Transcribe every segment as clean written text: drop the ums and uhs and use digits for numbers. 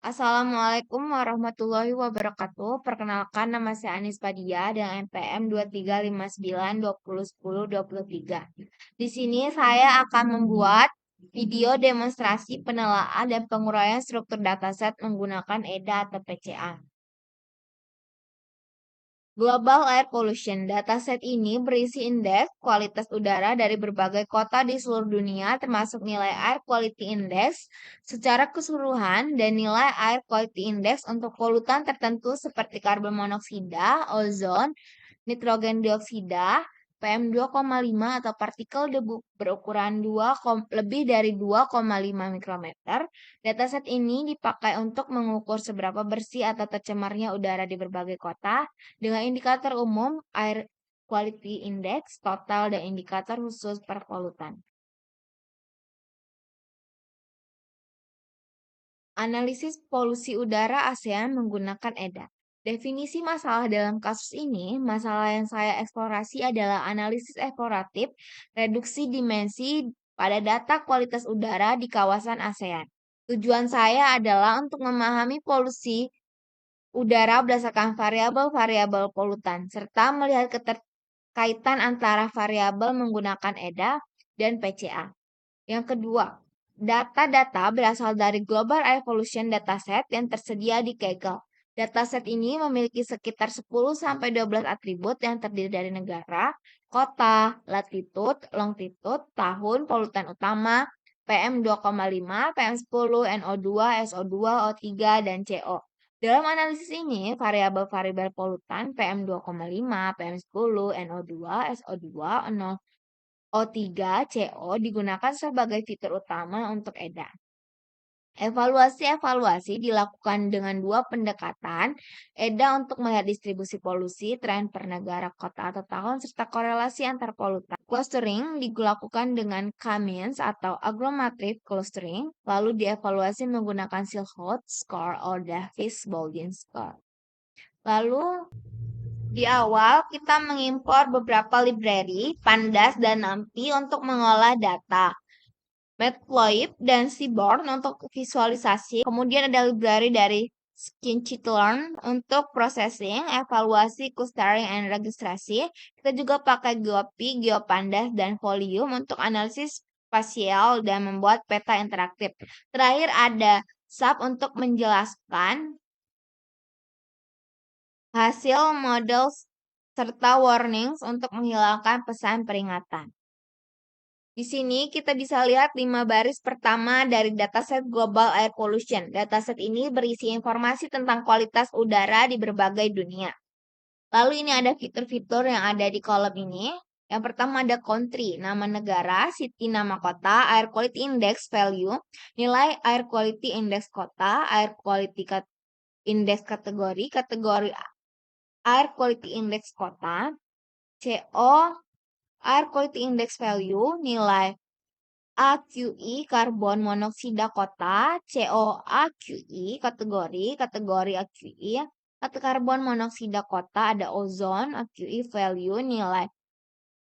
Assalamualaikum warahmatullahi wabarakatuh. Perkenalkan, nama saya Anis Padia dengan NPM 2359201023. Di sini saya akan membuat video demonstrasi penelaah dan penguraian struktur dataset menggunakan EDA atau PCA. Global Air Pollution dataset ini berisi indeks kualitas udara dari berbagai kota di seluruh dunia, termasuk nilai Air Quality Index secara keseluruhan dan nilai Air Quality Index untuk polutan tertentu seperti karbon monoksida, ozon, nitrogen dioksida, PM2,5 atau partikel debu berukuran lebih dari 2,5 mikrometer. Dataset ini dipakai untuk mengukur seberapa bersih atau tercemarnya udara di berbagai kota dengan indikator umum, Air Quality Index, total, dan indikator khusus per polutan. Analisis polusi udara ASEAN menggunakan EDA. Definisi masalah dalam kasus ini, masalah yang saya eksplorasi adalah analisis eksploratif reduksi dimensi pada data kualitas udara di kawasan ASEAN. Tujuan saya adalah untuk memahami polusi udara berdasarkan variabel-variabel polutan, serta melihat keterkaitan antara variabel menggunakan EDA dan PCA. Yang kedua, data-data berasal dari Global Air Pollution Dataset yang tersedia di Kaggle. Dataset ini memiliki sekitar 10-12 atribut yang terdiri dari negara, kota, latitude, longitude, tahun, polutan utama, PM2,5, PM10, NO2, SO2, O3, dan CO. Dalam analisis ini, variabel-variabel polutan PM2,5, PM10, NO2, SO2, O3, CO digunakan sebagai fitur utama untuk EDA. Evaluasi-evaluasi dilakukan dengan dua pendekatan, EDA untuk melihat distribusi polusi, tren per negara, kota, atau tahun, serta korelasi antar polutan. Clustering dilakukan dengan K-means atau agglomerative clustering, lalu dievaluasi menggunakan Silhouette score atau Davis-Baldwin score. Lalu di awal, kita mengimpor beberapa library, Pandas dan NumPy untuk mengolah data, Matplotlib dan Seaborn untuk visualisasi. Kemudian ada library dari Scikit-learn untuk processing, evaluasi, clustering, and registrasi. Kita juga pakai GeoPy, GeoPandas, dan Volume untuk analisis spasial dan membuat peta interaktif. Terakhir ada SAP untuk menjelaskan hasil model serta warnings untuk menghilangkan pesan peringatan. Di sini kita bisa lihat 5 baris pertama dari dataset Global Air Pollution. Dataset ini berisi informasi tentang kualitas udara di berbagai dunia. Lalu ini ada fitur-fitur yang ada di kolom ini. Yang pertama ada country, nama negara, city, nama kota, air quality index value, nilai air quality index kota, air quality index kategori, kategori air quality index kota, CO, air quality index value, nilai AQI karbon monoksida kota, CO AQI kategori, kategori AQI, karbon monoksida kota ada ozon, AQI value, nilai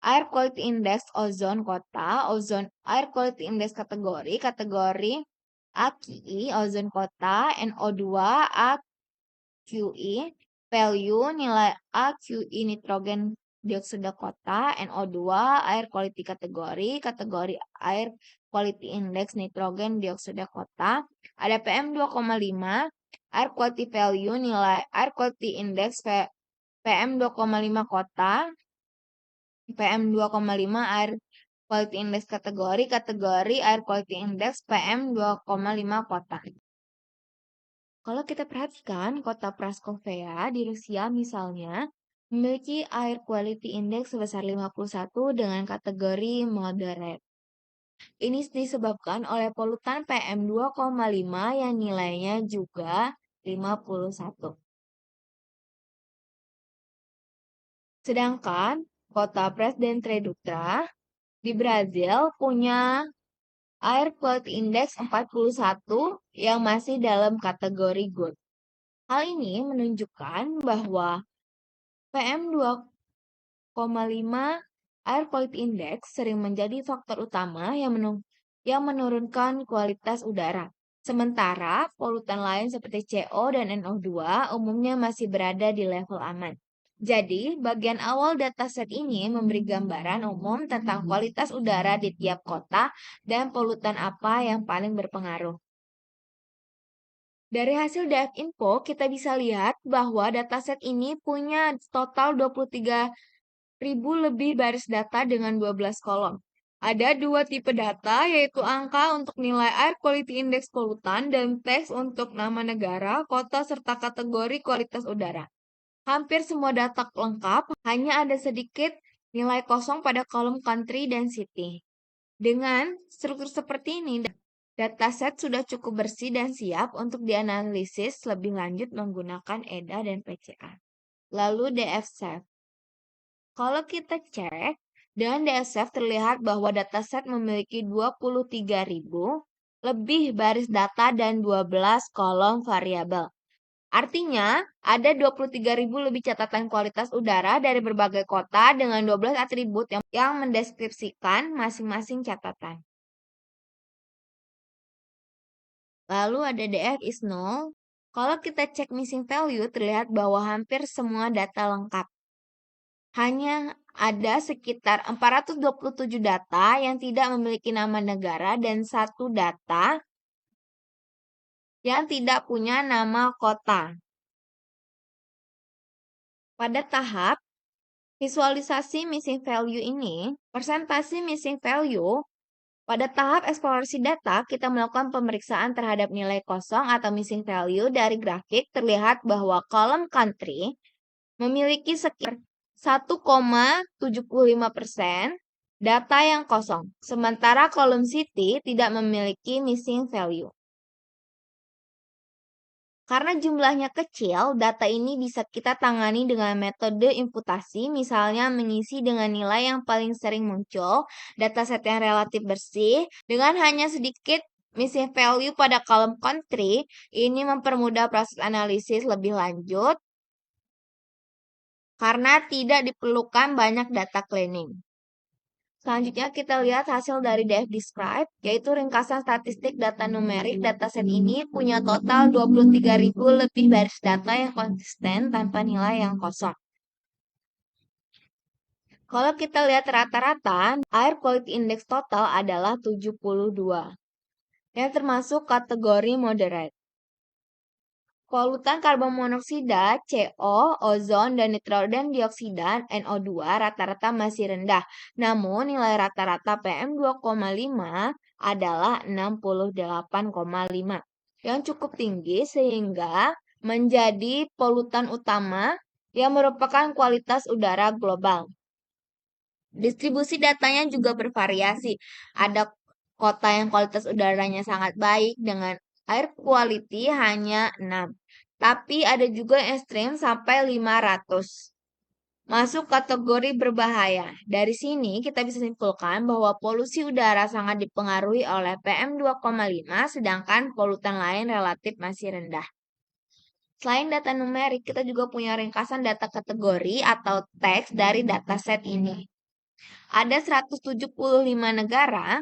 air quality index ozon kota, ozon air quality index kategori, kategori AQI ozon kota, NO2 AQI value, nilai AQI nitrogen dioksida kota, NO2, air quality kategori, kategori air quality index nitrogen dioksida kota, ada PM2,5, air quality value, nilai air quality index PM2,5 kota, PM2,5 air quality index kategori, kategori air quality index PM2,5 kota. Kalau kita perhatikan, kota Praskovia di Rusia misalnya, memiliki air quality index sebesar 51 dengan kategori moderate. Ini disebabkan oleh polutan PM2,5 yang nilainya juga 51. Sedangkan kota Presidente Dutra di Brazil punya air quality index 41 yang masih dalam kategori good. Hal ini menunjukkan bahwa PM2,5 air quality index sering menjadi faktor utama yang menurunkan kualitas udara. Sementara polutan lain seperti CO dan NO2 umumnya masih berada di level aman. Jadi, bagian awal dataset ini memberi gambaran umum tentang kualitas udara di tiap kota dan polutan apa yang paling berpengaruh. Dari hasil DF-Info, kita bisa lihat bahwa dataset ini punya total 23.000 lebih baris data dengan 12 kolom. Ada dua tipe data, yaitu angka untuk nilai Air Quality Index polutan dan teks untuk nama negara, kota, serta kategori kualitas udara. Hampir semua data lengkap, hanya ada sedikit nilai kosong pada kolom country dan city. Dengan struktur seperti ini, dataset sudah cukup bersih dan siap untuk dianalisis lebih lanjut menggunakan EDA dan PCA. Lalu DF-Safe. Kalau kita cek, dengan DF-Safe terlihat bahwa dataset memiliki 23.000 lebih baris data dan 12 kolom variabel. Artinya, ada 23.000 lebih catatan kualitas udara dari berbagai kota dengan 12 atribut yang mendeskripsikan masing-masing catatan. Lalu ada DF is null. Kalau kita cek missing value, terlihat bahwa hampir semua data lengkap. Hanya ada sekitar 427 data yang tidak memiliki nama negara dan satu data yang tidak punya nama kota. Pada tahap visualisasi missing value ini, presentasi missing value, pada tahap eksplorasi data, kita melakukan pemeriksaan terhadap nilai kosong atau missing value dari grafik. Terlihat bahwa kolom country memiliki sekitar 1,75% data yang kosong, sementara kolom city tidak memiliki missing value. Karena jumlahnya kecil, data ini bisa kita tangani dengan metode imputasi, misalnya mengisi dengan nilai yang paling sering muncul, dataset yang relatif bersih, dengan hanya sedikit missing value pada kolom country. Ini mempermudah proses analisis lebih lanjut karena tidak diperlukan banyak data cleaning. Selanjutnya kita lihat hasil dari DF Describe, yaitu ringkasan statistik data numerik. Dataset ini punya total 23.000 lebih baris data yang konsisten tanpa nilai yang kosong. Kalau kita lihat rata-rata, Air Quality Index total adalah 72, yang termasuk kategori moderate. Polutan karbon monoksida, CO, ozon, dan nitrogen dioksida NO2 rata-rata masih rendah. Namun nilai rata-rata PM2,5 adalah 68,5 yang cukup tinggi sehingga menjadi polutan utama yang merupakan kualitas udara global. Distribusi datanya juga bervariasi. Ada kota yang kualitas udaranya sangat baik dengan air quality hanya 6. Tapi ada juga yang ekstrim sampai 500. Masuk kategori berbahaya. Dari sini kita bisa simpulkan bahwa polusi udara sangat dipengaruhi oleh PM2,5 sedangkan polutan lain relatif masih rendah. Selain data numerik, kita juga punya ringkasan data kategori atau teks dari dataset ini. Ada 175 negara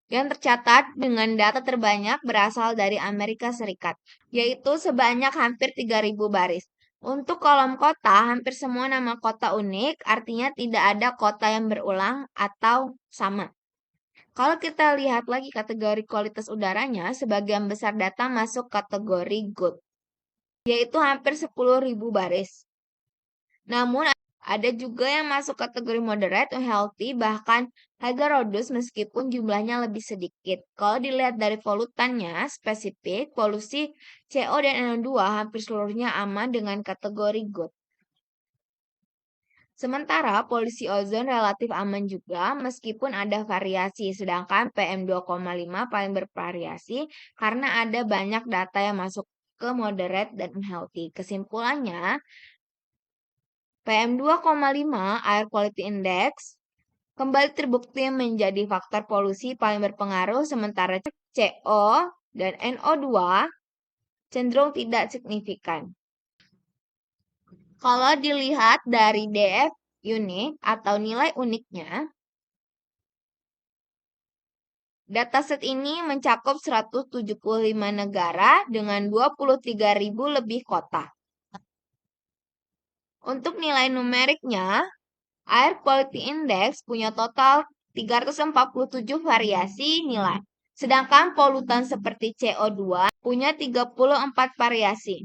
yang tercatat dengan data terbanyak berasal dari Amerika Serikat, yaitu sebanyak hampir 3.000 baris. Untuk kolom kota, hampir semua nama kota unik, artinya tidak ada kota yang berulang atau sama. Kalau kita lihat lagi kategori kualitas udaranya, sebagian besar data masuk kategori good, yaitu hampir 10.000 baris. Namun ada juga yang masuk kategori moderate or healthy, bahkan hazardous meskipun jumlahnya lebih sedikit. Kalau dilihat dari polutannya spesifik, polusi CO dan NO2 hampir seluruhnya aman dengan kategori good. Sementara polusi ozon relatif aman juga meskipun ada variasi, sedangkan PM2,5 paling bervariasi karena ada banyak data yang masuk ke moderate dan unhealthy. Kesimpulannya, PM2,5 Air Quality Index kembali terbukti menjadi faktor polusi paling berpengaruh, sementara CO dan NO2 cenderung tidak signifikan. Kalau dilihat dari DF unit atau nilai uniknya, Dataset ini mencakup 175 negara dengan 23.000 lebih kota. Untuk nilai numeriknya, Air Quality Index punya total 347 variasi nilai. Sedangkan polutan seperti CO2 punya 34 variasi.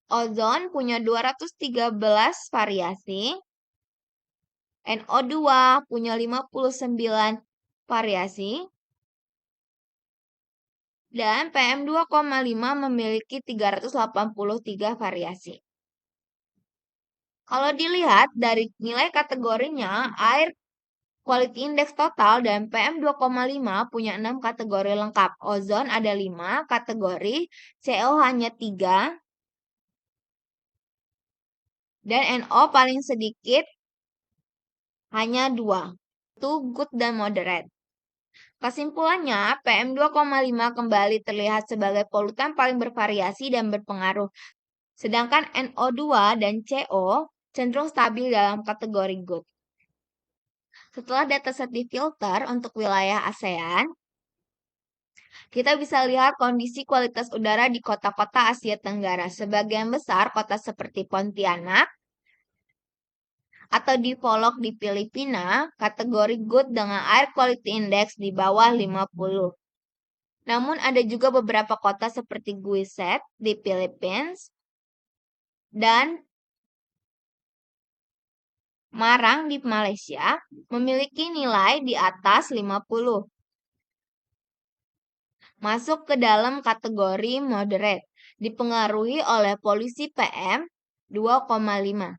Ozon punya 213 variasi. NO2 punya 59 variasi. Dan PM2,5 memiliki 383 variasi. Kalau dilihat dari nilai kategorinya, air Quality Index total dan PM2,5 punya 6 kategori lengkap. Ozon ada 5 kategori, CO hanya 3, dan NO paling sedikit hanya 2, itu good dan moderate. Kesimpulannya, PM2,5 kembali terlihat sebagai polutan paling bervariasi dan berpengaruh, sedangkan NO2 dan CO cenderung stabil dalam kategori good. Setelah dataset difilter untuk wilayah ASEAN, kita bisa lihat kondisi kualitas udara di kota-kota Asia Tenggara. Sebagian besar kota seperti Pontianak atau di Folok di Filipina kategori good dengan air quality index di bawah 50. Namun ada juga beberapa kota seperti Guiset di Philippines dan Marang di Malaysia memiliki nilai di atas 50. Masuk ke dalam kategori moderate, dipengaruhi oleh polusi PM 2,5.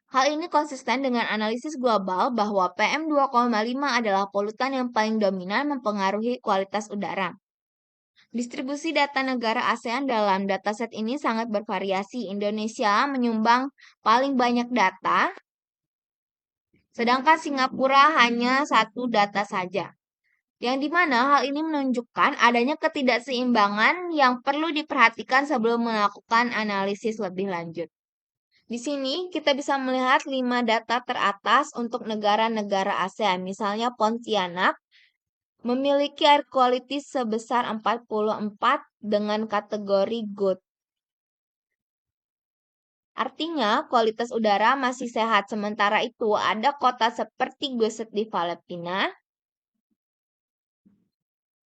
Hal ini konsisten dengan analisis global bahwa PM 2,5 adalah polutan yang paling dominan mempengaruhi kualitas udara. Distribusi data negara ASEAN dalam dataset ini sangat bervariasi. Indonesia menyumbang paling banyak data, sedangkan Singapura hanya 1 data saja. Yang dimana hal ini menunjukkan adanya ketidakseimbangan yang perlu diperhatikan sebelum melakukan analisis lebih lanjut. Di sini kita bisa melihat 5 data teratas untuk negara-negara ASEAN. Misalnya Pontianak memiliki air quality sebesar 44 dengan kategori good. Artinya kualitas udara masih sehat. Sementara itu ada kota seperti Guset di Filipina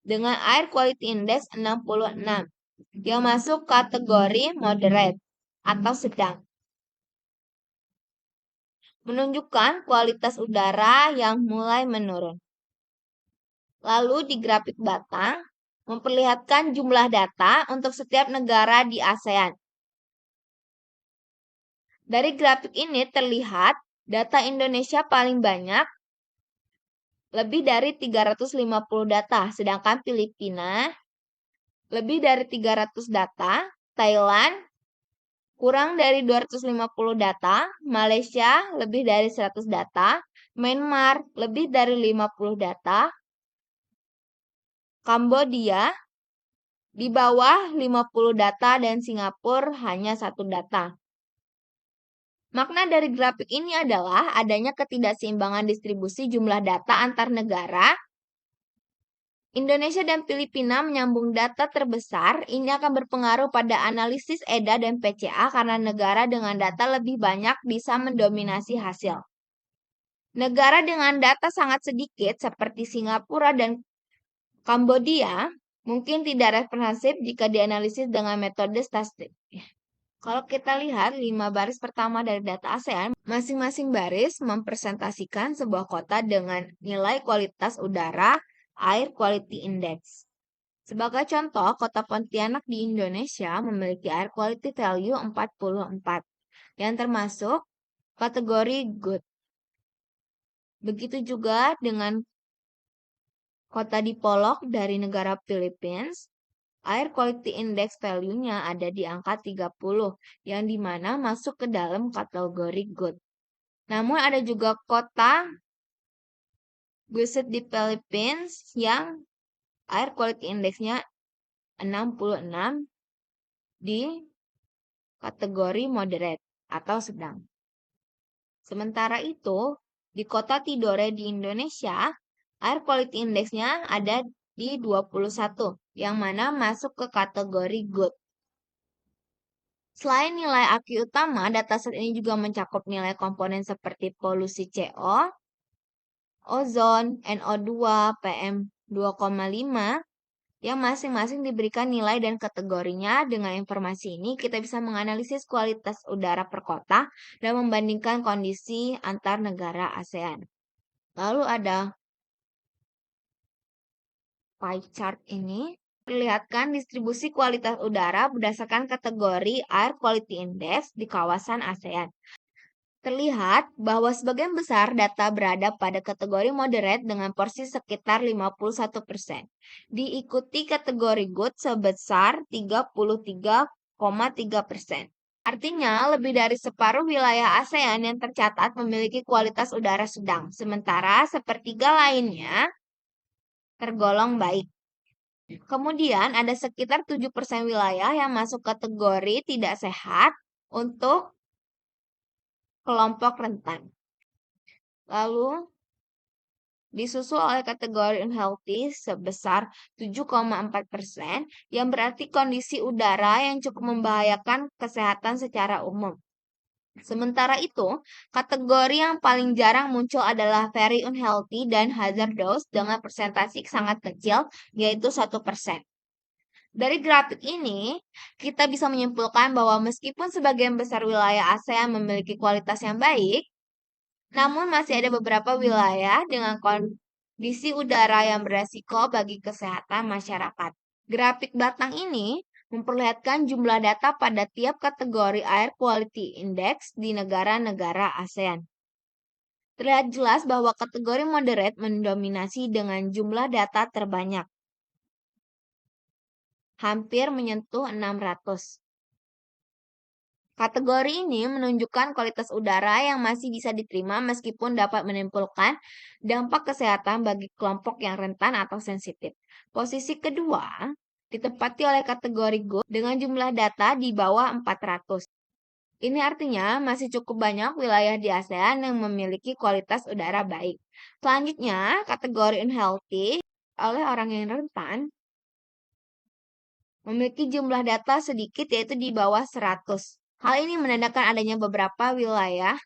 dengan air quality index 66 yang masuk kategori moderate atau sedang. Menunjukkan kualitas udara yang mulai menurun. Lalu di grafik batang memperlihatkan jumlah data untuk setiap negara di ASEAN. Dari grafik ini terlihat data Indonesia paling banyak, lebih dari 350 data, sedangkan Filipina lebih dari 300 data, Thailand kurang dari 250 data, Malaysia lebih dari 100 data, Myanmar lebih dari 50 data, Kambodia di bawah 50 data dan Singapura hanya 1 data. Makna dari grafik ini adalah adanya ketidakseimbangan distribusi jumlah data antar negara. Indonesia dan Filipina menyambung data terbesar. Ini akan berpengaruh pada analisis EDA dan PCA karena negara dengan data lebih banyak bisa mendominasi hasil. Negara dengan data sangat sedikit seperti Singapura dan Kambodia mungkin tidak representatif jika dianalisis dengan metode statistik. Kalau kita lihat 5 baris pertama dari data ASEAN, masing-masing baris mempresentasikan sebuah kota dengan nilai kualitas udara Air Quality Index. Sebagai contoh, kota Pontianak di Indonesia memiliki Air Quality Value 44, yang termasuk kategori good. Begitu juga dengan kota di Polok dari negara Philippines, Air Quality Index value-nya ada di angka 30, yang dimana masuk ke dalam kategori good. Namun ada juga kota Guset di Philippines yang Air Quality Index-nya 66 di kategori moderate atau sedang. Sementara itu, di kota Tidore di Indonesia, Air quality index-nya ada di 21, yang mana masuk ke kategori good. Selain nilai AQI utama, dataset ini juga mencakup nilai komponen seperti polusi CO, ozon, NO2, PM2,5, yang masing-masing diberikan nilai dan kategorinya. Dengan informasi ini, kita bisa menganalisis kualitas udara per kota dan membandingkan kondisi antar negara ASEAN. Lalu ada pie chart ini perlihatkan distribusi kualitas udara berdasarkan kategori Air Quality Index di kawasan ASEAN. Terlihat bahwa sebagian besar data berada pada kategori moderate dengan porsi sekitar 51%. Diikuti kategori good sebesar 33,3%. Artinya, lebih dari separuh wilayah ASEAN yang tercatat memiliki kualitas udara sedang, sementara sepertiga lainnya tergolong baik. Kemudian ada sekitar 7% wilayah yang masuk kategori tidak sehat untuk kelompok rentan. Lalu disusul oleh kategori unhealthy sebesar 7,4%, yang berarti kondisi udara yang cukup membahayakan kesehatan secara umum. Sementara itu, kategori yang paling jarang muncul adalah very unhealthy dan hazardous dengan persentase sangat kecil, yaitu 1%. Dari grafik ini, kita bisa menyimpulkan bahwa meskipun sebagian besar wilayah ASEAN memiliki kualitas yang baik, namun masih ada beberapa wilayah dengan kondisi udara yang beresiko bagi kesehatan masyarakat. Grafik batang ini memperlihatkan jumlah data pada tiap kategori Air Quality Index di negara-negara ASEAN. Terlihat jelas bahwa kategori moderate mendominasi dengan jumlah data terbanyak, hampir menyentuh 600. Kategori ini menunjukkan kualitas udara yang masih bisa diterima meskipun dapat menimbulkan dampak kesehatan bagi kelompok yang rentan atau sensitif. Posisi kedua ditempati oleh kategori good dengan jumlah data di bawah 400. Ini artinya masih cukup banyak wilayah di ASEAN yang memiliki kualitas udara baik. Selanjutnya, kategori unhealthy oleh orang yang rentan memiliki jumlah data sedikit, yaitu di bawah 100. Hal ini menandakan adanya beberapa wilayah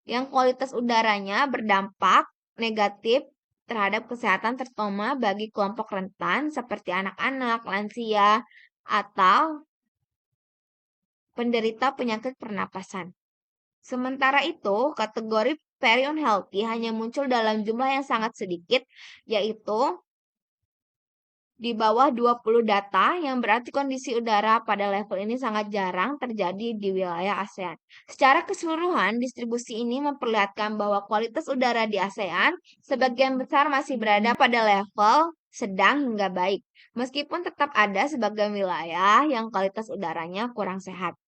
yang kualitas udaranya berdampak negatif terhadap kesehatan, terutama bagi kelompok rentan seperti anak-anak, lansia, atau penderita penyakit pernapasan. Sementara itu, kategori very unhealthy hanya muncul dalam jumlah yang sangat sedikit, yaitu di bawah 20 data, yang berarti kondisi udara pada level ini sangat jarang terjadi di wilayah ASEAN. Secara keseluruhan, distribusi ini memperlihatkan bahwa kualitas udara di ASEAN sebagian besar masih berada pada level sedang hingga baik, meskipun tetap ada sebagian wilayah yang kualitas udaranya kurang sehat.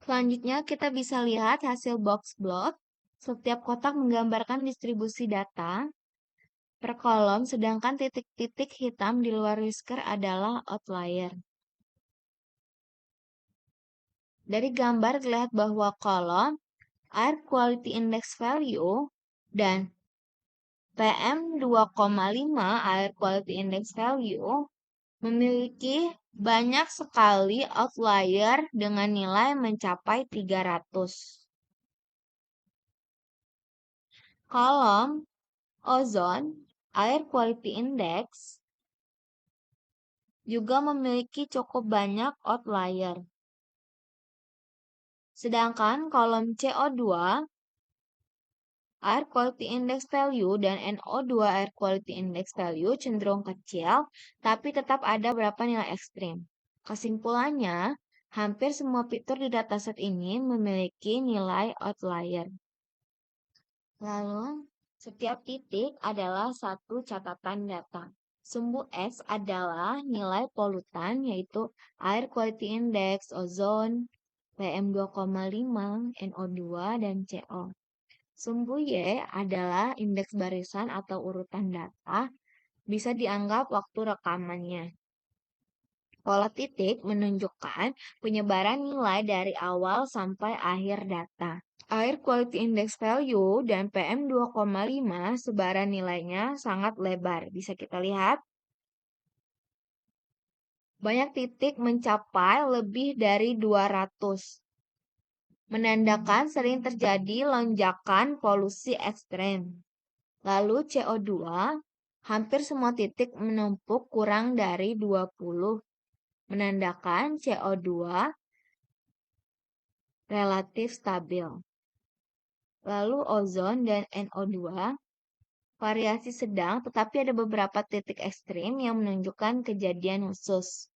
Selanjutnya, kita bisa lihat hasil box plot. Setiap kotak menggambarkan distribusi data per kolom, sedangkan titik-titik hitam di luar whisker adalah outlier. Dari gambar terlihat bahwa kolom Air Quality Index Value dan PM2,5 Air Quality Index Value memiliki banyak sekali outlier dengan nilai mencapai 300. Kolom ozon Air Quality Index juga memiliki cukup banyak outlier. Sedangkan kolom CO2 Air Quality Index Value dan NO2 Air Quality Index Value cenderung kecil, tapi tetap ada beberapa nilai ekstrim. Kesimpulannya, hampir semua fitur di dataset ini memiliki nilai outlier. Lalu, setiap titik adalah satu catatan data. Sumbu X adalah nilai polutan, yaitu Air Quality Index, ozon, PM2,5, NO2, dan CO. Sumbu Y adalah indeks barisan atau urutan data, bisa dianggap waktu rekamannya. Pola titik menunjukkan penyebaran nilai dari awal sampai akhir data. Air Quality Index Value dan PM2,5 sebaran nilainya sangat lebar. Bisa kita lihat, banyak titik mencapai lebih dari 200, menandakan sering terjadi lonjakan polusi ekstrem. Lalu CO2, hampir semua titik menumpuk kurang dari 20, menandakan CO2 relatif stabil. Lalu ozon dan NO2, variasi sedang tetapi ada beberapa titik ekstrim yang menunjukkan kejadian khusus.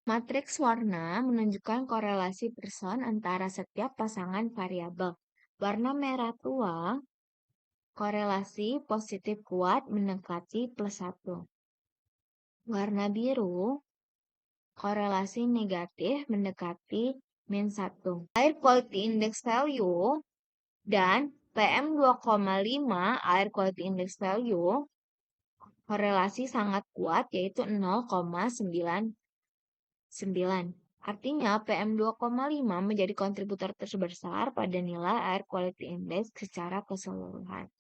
Matriks warna menunjukkan korelasi person antara setiap pasangan variabel. Warna merah tua, korelasi positif kuat mendekati +1. Warna biru, korelasi negatif mendekati -1. Air Quality Index Value dan PM2,5 Air Quality Index Value korelasi sangat kuat yaitu 0,99. Artinya PM2,5 menjadi kontributor terbesar pada nilai Air Quality Index secara keseluruhan.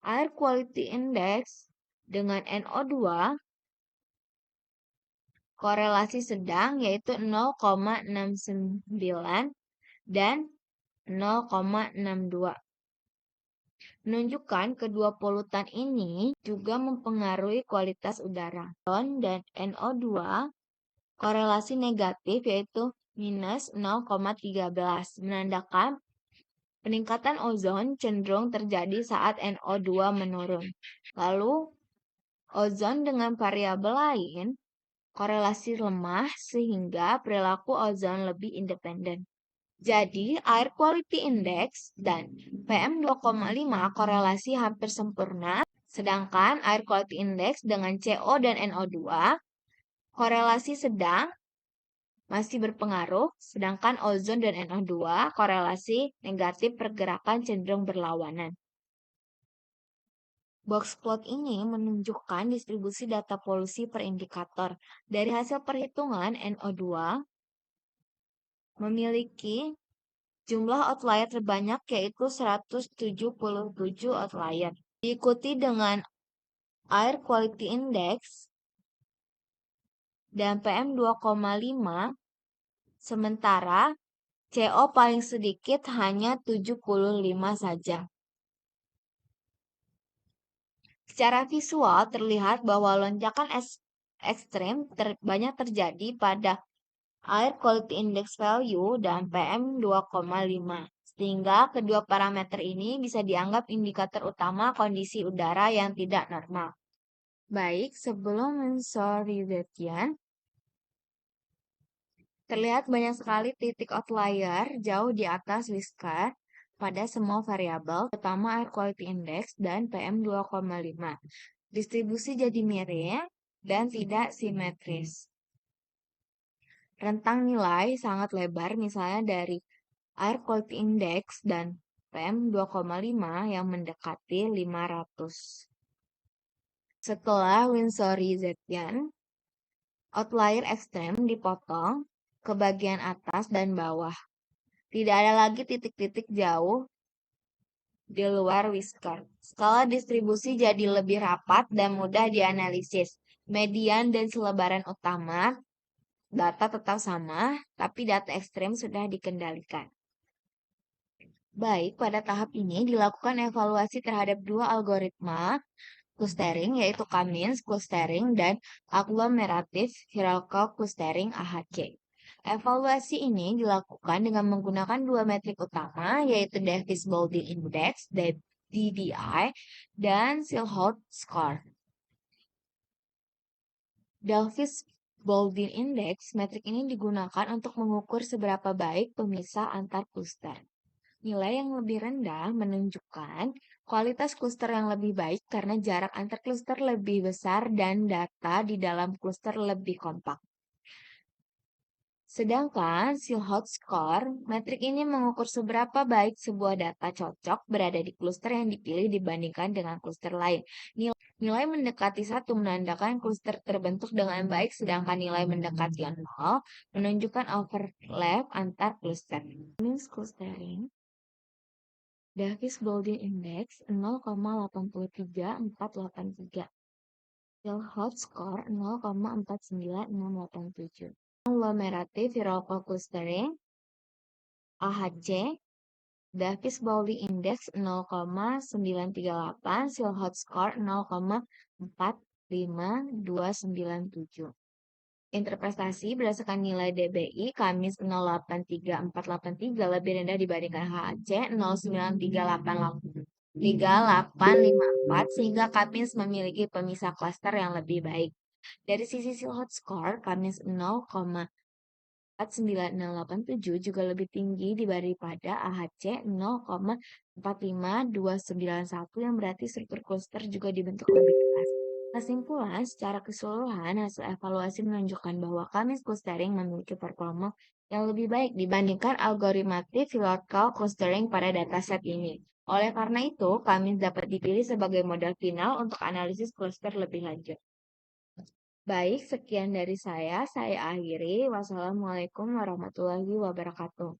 Air Quality Index dengan NO2 korelasi sedang yaitu 0,69 dan 0,62. Menunjukkan kedua polutan ini juga mempengaruhi kualitas udara. Ozon dan NO2 korelasi negatif yaitu -0,13, menandakan peningkatan ozon cenderung terjadi saat NO2 menurun. Lalu, ozon dengan variabel lain korelasi lemah sehingga perilaku ozon lebih independen. Jadi, Air Quality Index dan PM2,5 korelasi hampir sempurna, sedangkan Air Quality Index dengan CO dan NO2 korelasi sedang masih berpengaruh, sedangkan ozon dan NO2 korelasi negatif pergerakan cenderung berlawanan. Box plot ini menunjukkan distribusi data polusi per indikator. Dari hasil perhitungan, NO2 memiliki jumlah outlier terbanyak yaitu 177 outlier. Diikuti dengan Air Quality Index dan PM2,5, sementara CO paling sedikit hanya 75 saja. Secara visual terlihat bahwa lonjakan ekstrem banyak terjadi pada Air Quality Index Value dan PM2,5, sehingga kedua parameter ini bisa dianggap indikator utama kondisi udara yang tidak normal. Baik, sebelum mensoriatian, terlihat banyak sekali titik outlier jauh di atas Whisker pada semua variabel, terutama Air Quality Index dan PM2,5. Distribusi jadi miring dan tidak simetris. Rentang nilai sangat lebar misalnya dari Air Quality Index dan PM2,5 yang mendekati 500. Setelah Winsorian, outlier ekstrem dipotong ke bagian atas dan bawah. Tidak ada lagi titik-titik jauh di luar whisker. Skala distribusi jadi lebih rapat dan mudah dianalisis. Median dan selebaran utama data tetap sama, tapi data ekstrem sudah dikendalikan. Baik, pada tahap ini dilakukan evaluasi terhadap dua algoritma clustering, yaitu K-means clustering dan agglomerative hierarchical clustering (AHC). Evaluasi ini dilakukan dengan menggunakan dua metrik utama, yaitu Davis-Baldwin Index (DDI) dan Silhouette Score. Davis-Baldwin Index, metrik ini digunakan untuk mengukur seberapa baik pemisah antar kluster. Nilai yang lebih rendah menunjukkan kualitas kluster yang lebih baik karena jarak antar kluster lebih besar dan data di dalam kluster lebih kompak. Sedangkan Silhouette Score, metrik ini mengukur seberapa baik sebuah data cocok berada di kluster yang dipilih dibandingkan dengan kluster lain. Nilai mendekati 1 menandakan kluster terbentuk dengan baik, sedangkan nilai mendekati 0 menunjukkan overlap antar kluster. Means clustering Davis-Baldwin Index 0,83483, Phil-Hot Score 0,49687, Agglomerative Viral Focus Clustering AHC, Davis-Baldwin Index 0,938, Phil-Hot Score 0,45297. Interpretasi berdasarkan nilai DBI Kamis 083483 lebih rendah dibandingkan HAC 0938854 sehingga Kamis memiliki pemisah klaster yang lebih baik. Dari sisi Silhouette Score, Kamis 0,49687 juga lebih tinggi daripada AHC 0,45291 yang berarti struktur cluster juga dibentuk lebih keras. Kesimpulan, secara keseluruhan hasil evaluasi menunjukkan bahwa Kamis clustering memiliki performa yang lebih baik dibandingkan algoritmatik hierarchical clustering pada dataset ini. Oleh karena itu, Kamis dapat dipilih sebagai model final untuk analisis cluster lebih lanjut. Baik, sekian dari saya akhiri. Wassalamualaikum warahmatullahi wabarakatuh.